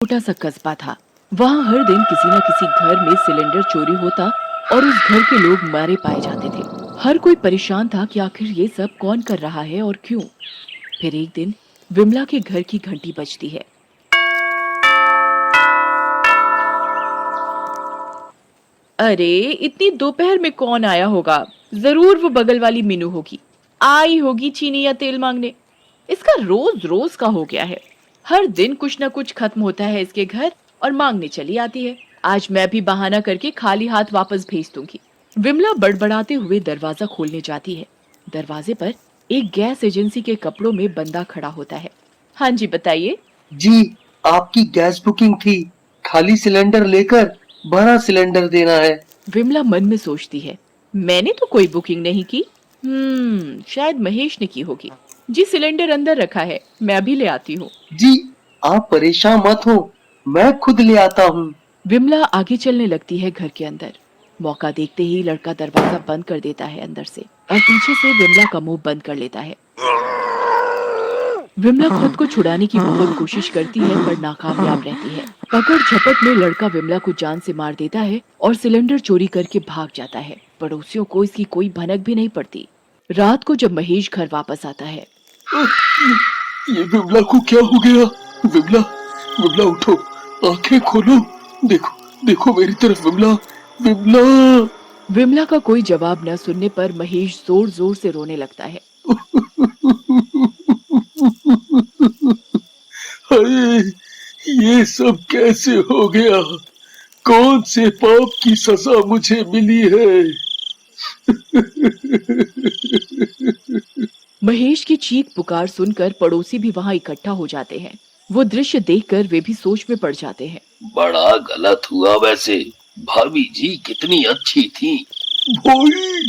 छोटा सा कस्बा था। वहाँ हर दिन किसी न किसी घर में सिलेंडर चोरी होता और उस घर के लोग मारे पाए जाते थे। हर कोई परेशान था कि आखिर ये सब कौन कर रहा है और क्यों। फिर एक दिन विमला के घर की घंटी बजती है। अरे, इतनी दोपहर में कौन आया होगा? जरूर वो बगल वाली मीनू होगी। आई होगी चीनी या तेल मांगने। इसका रोज रोज का हो गया है। हर दिन कुछ न कुछ खत्म होता है इसके घर और मांगने चली आती है। आज मैं भी बहाना करके खाली हाथ वापस भेज दूंगी। विमला बड़बड़ाते हुए दरवाजा खोलने जाती है। दरवाजे पर एक गैस एजेंसी के कपड़ों में बंदा खड़ा होता है। हाँ जी, बताइए। जी, आपकी गैस बुकिंग थी। खाली सिलेंडर लेकर भरा सिलेंडर देना है। विमला मन में सोचती है, मैंने तो कोई बुकिंग नहीं की। शायद महेश ने की होगी। जी, सिलेंडर अंदर रखा है, मैं अभी ले आती हूँ। जी, आप परेशान मत हो, मैं खुद ले आता हूँ। विमला आगे चलने लगती है घर के अंदर। मौका देखते ही लड़का दरवाजा बंद कर देता है अंदर से और पीछे से विमला का मुंह बंद कर लेता है। विमला खुद को छुड़ाने की बहुत कोशिश करती है पर नाकामयाब रहती है। पकड़ झपट में लड़का विमला को जान से मार देता है और सिलेंडर चोरी करके भाग जाता है। पड़ोसियों को इसकी कोई भनक भी नहीं पड़ती। रात को जब महेश घर वापस आता है, ये विमला को क्या हो गया? विमला, विमला उठो, आंखें खोलो। देखो, देखो मेरी तरफ विमला, विमला। विमला का कोई जवाब न सुनने पर महेश जोर जोर से रोने लगता है। अरे, ये सब कैसे हो गया? कौन से पाप की सजा मुझे मिली है? महेश की चीख पुकार सुनकर पड़ोसी भी वहां इकट्ठा हो जाते हैं। वो दृश्य देखकर वे भी सोच में पड़ जाते हैं। बड़ा गलत हुआ वैसे। भाभी जी कितनी अच्छी थी। भाई,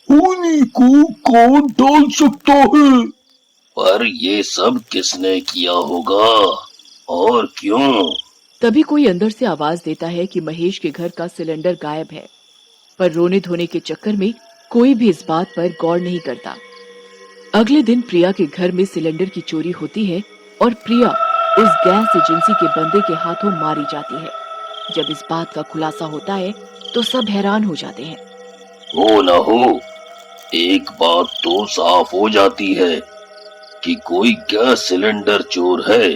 उन्हीं को कौन डाल सकता है? पर ये सब किसने किया होगा और क्यों? तभी कोई अंदर से आवाज देता है कि महेश के घर का सिलेंडर गायब है। पर रोने धोने के चक्कर में कोई भी इस बात पर गौर नहीं करता। अगले दिन प्रिया के घर में सिलेंडर की चोरी होती है और प्रिया उस गैस एजेंसी के बंदे के हाथों मारी जाती है। जब इस बात का खुलासा होता है तो सब हैरान हो जाते हैं। हो न हो, एक बात तो साफ हो जाती है कि कोई गैस सिलेंडर चोर है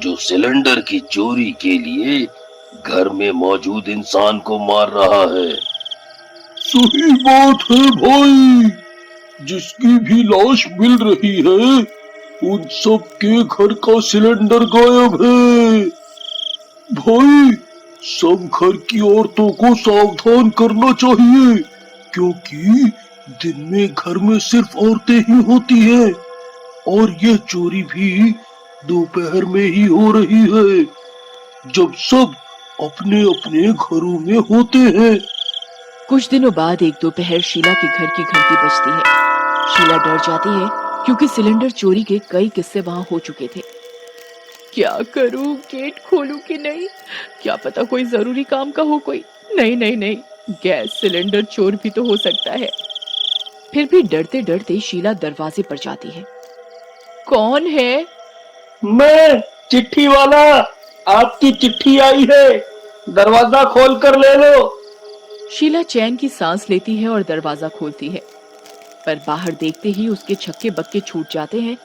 जो सिलेंडर की चोरी के लिए घर में मौजूद इंसान को मार रहा है। सही बात है भाई। जिसकी भी लाश मिल रही है, उन सब के घर का सिलेंडर गायब है। भाई, सब घर की औरतों को सावधान करना चाहिए, क्योंकि दिन में घर में सिर्फ औरतें ही होती हैं और ये चोरी भी दोपहर में ही हो रही है, जब सब अपने अपने घरों में होते हैं। कुछ दिनों बाद एक दोपहर शीला के घर की घंटी बजती है। शीला डर जाती है क्योंकि सिलेंडर चोरी के कई किस्से वहां हो चुके थे। क्या करूं, गेट खोलूं कि नहीं? क्या पता कोई जरूरी काम का हो कोई। नहीं नहीं नहीं, गैस सिलेंडर चोर भी तो हो सकता है। फिर भी डरते डरते शीला दरवाजे पर जाती है। कौन है? मैं चिट्ठी वाला, आपकी चिट्ठी आई है, दरवाजा खोल कर ले लो। शीला चैन की सांस लेती है और दरवाजा खोलती है, पर बाहर देखते ही उसके छक्के बक्के छूट जाते हैं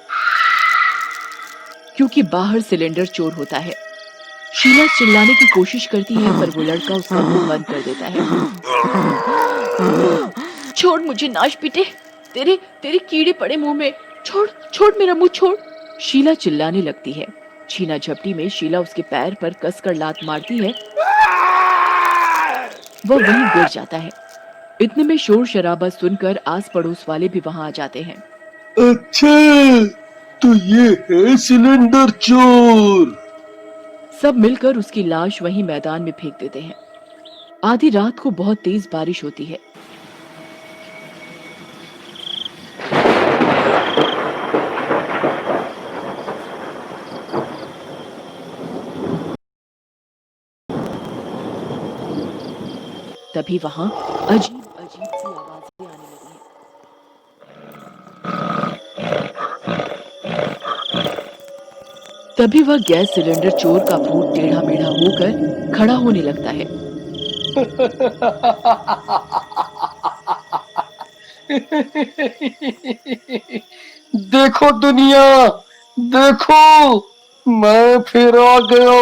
क्योंकि बाहर सिलेंडर चोर होता है। शीला चिल्लाने की कोशिश करती है पर वो लड़का उसका मुंह बंद कर देता है। छोड़ मुझे नाश पीटे, तेरे तेरे कीड़े पड़े मुंह में। छोड़ छोड़ मेरा मुंह छोड़। शीला चिल्लाने लगती है। छीना झपटी में शीला उसके पैर पर कसकर लात मारती है। वह वहीं गिर जाता है। इतने में शोर शराबा सुनकर आस पड़ोस वाले भी वहां आ जाते हैं। अच्छा, तो ये है सिलेंडर चोर। सब मिलकर उसकी लाश वहीं मैदान में फेंक देते हैं। आधी रात को बहुत तेज बारिश होती है। तभी वहां अजीब अजीब सी आवाजें आने लगी हैं। तभी वह गैस सिलेंडर चोर का भूत टेढ़ा मेढ़ा होकर खड़ा होने लगता है। देखो दुनिया, देखो, मैं फिर आ गया।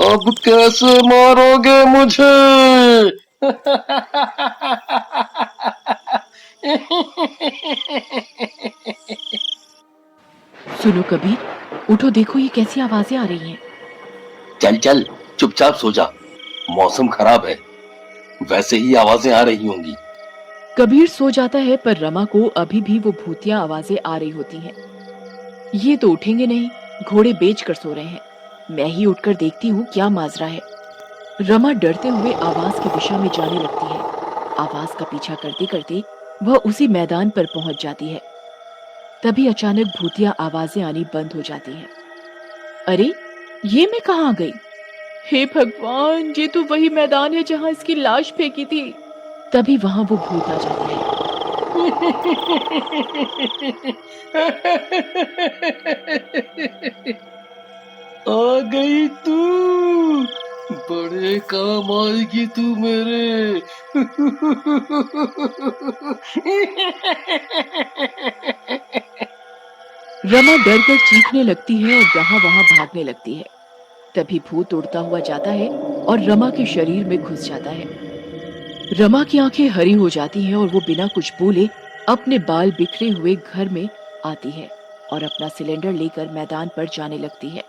अब कैसे मारोगे मुझे? सुनो कबीर, उठो, देखो ये कैसी आवाजें आ रही हैं। चल चल, चुपचाप सो जा। मौसम खराब है, वैसे ही आवाजें आ रही होंगी। कबीर सो जाता है, पर रमा को अभी भी वो भूतिया आवाजें आ रही होती हैं। ये तो उठेंगे नहीं, घोड़े बेच कर सो रहे हैं। मैं ही उठकर देखती हूँ क्या माजरा है। रमा डरते हुए आवाज की दिशा में जाने लगती है। आवाज का पीछा करते करते वह उसी मैदान पर पहुंच जाती है। तभी अचानक भूतिया आवाजें आनी बंद हो जाती हैं। अरे, ये मैं कहाँ आ गई? हे भगवान, ये तो वही मैदान है जहाँ इसकी लाश फेंकी थी। तभी वहां वो भूत आ जाता है। आ गई तू, बड़े काम आएगी तू मेरे। रमा डर कर चीखने लगती है और यहाँ वहां भागने लगती है। तभी भूत उड़ता हुआ जाता है और रमा के शरीर में घुस जाता है। रमा की आंखें हरी हो जाती हैं और वो बिना कुछ बोले अपने बाल बिखरे हुए घर में आती है और अपना सिलेंडर लेकर मैदान पर जाने लगती है।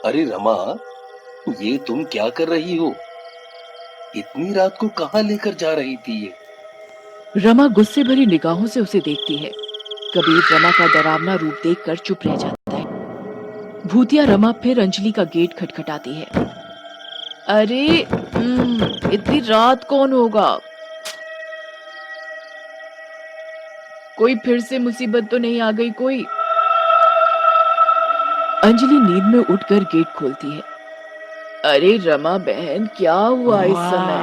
अरे रमा, ये तुम क्या कर रही हो? इतनी रात को कहाँ लेकर जा रही थी ये? रमा गुस्से भरी निगाहों से उसे देखती है। कबीर रमा का डरावना रूप देखकर चुप रह जाता है। भूतिया रमा फिर अंजलि का गेट खटखटाती है। अरे, इतनी रात कौन होगा? कोई फिर से मुसीबत तो नहीं आ गई कोई? अंजलि नींद में उठकर गेट खोलती है। अरे रमा बहन, क्या हुआ इस समय?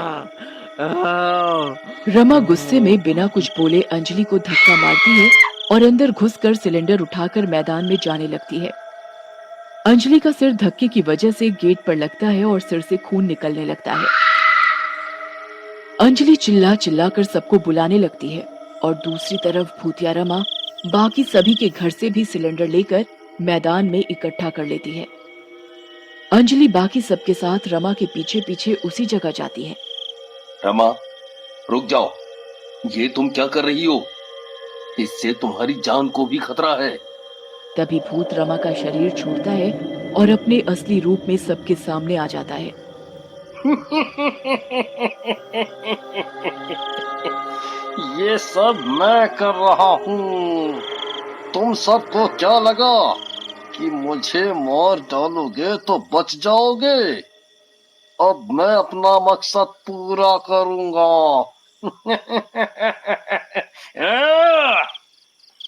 रमा गुस्से में बिना कुछ बोले अंजलि को धक्का मारती है और अंदर घुसकर सिलेंडर उठाकर मैदान में जाने लगती है। अंजलि का सिर धक्के की वजह से गेट पर लगता है और सिर से खून निकलने लगता है। अंजलि चिल्ला चिल्ला कर सबको बुलाने लगती है और दूसरी तरफ भूतिया रमा बाकी सभी के घर से भी सिलेंडर लेकर मैदान में इकट्ठा कर लेती है। अंजलि बाकी सबके साथ रमा के पीछे पीछे उसी जगह जाती है। रमा, रुक जाओ। ये तुम क्या कर रही हो? इससे तुम्हारी जान को भी खतरा है। तभी भूत रमा का शरीर छोड़ता है और अपने असली रूप में सबके सामने आ जाता है। ये सब मैं कर रहा हूँ। तुम सबको क्या लगा कि मुझे मार डालोगे तो बच जाओगे? अब मैं अपना मकसद पूरा करूंगा।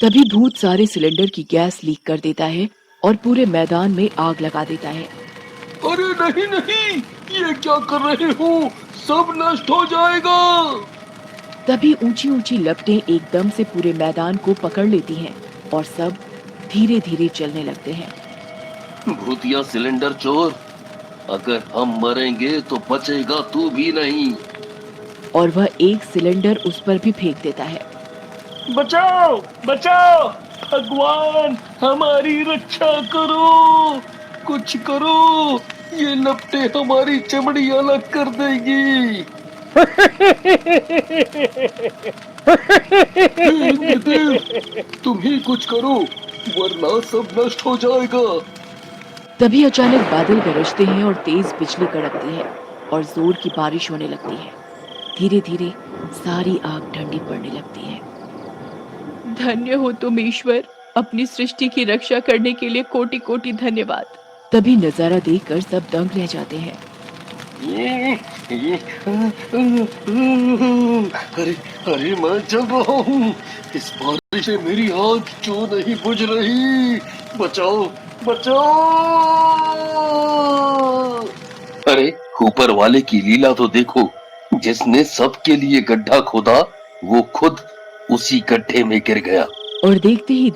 तभी भूत सारे सिलेंडर की गैस लीक कर देता है और पूरे मैदान में आग लगा देता है। अरे नहीं नहीं, ये क्या कर रहे हो? सब नष्ट हो जाएगा। तभी ऊंची ऊंची लपटें एकदम से पूरे मैदान को पकड़ लेती हैं और सब धीरे धीरे चलने लगते हैं। भूतिया सिलेंडर चोर, अगर हम मरेंगे तो बचेगा तू भी नहीं। और वह एक सिलेंडर उस पर भी फेंक देता है। बचाओ बचाओ, भगवान हमारी रक्षा करो, कुछ करो, ये लपटें हमारी चमड़ी अलग कर देगी। तुम ही कुछ करो, वरना सब नष्ट हो जाएगा। तभी अचानक बादल गरजते हैं और तेज बिजली कड़कती है और जोर की बारिश होने लगती है। धीरे धीरे सारी आग ठंडी पड़ने लगती है। धन्य हो तुम ईश्वर, अपनी सृष्टि की रक्षा करने के लिए कोटि कोटि धन्यवाद। तभी नजारा देखकर सब दंग रह जाते हैं। अरे अरे, मैं जल रहा हूँ। इस बारिश से मेरी आग क्यों नहीं बुझ रही? बचाओ बचाओ। अरे ऊपर वाले की लीला तो देखो, जिसने सबके लिए गड्ढा खोदा वो खुद उसी गड्ढे में गिर गया। और देखते ही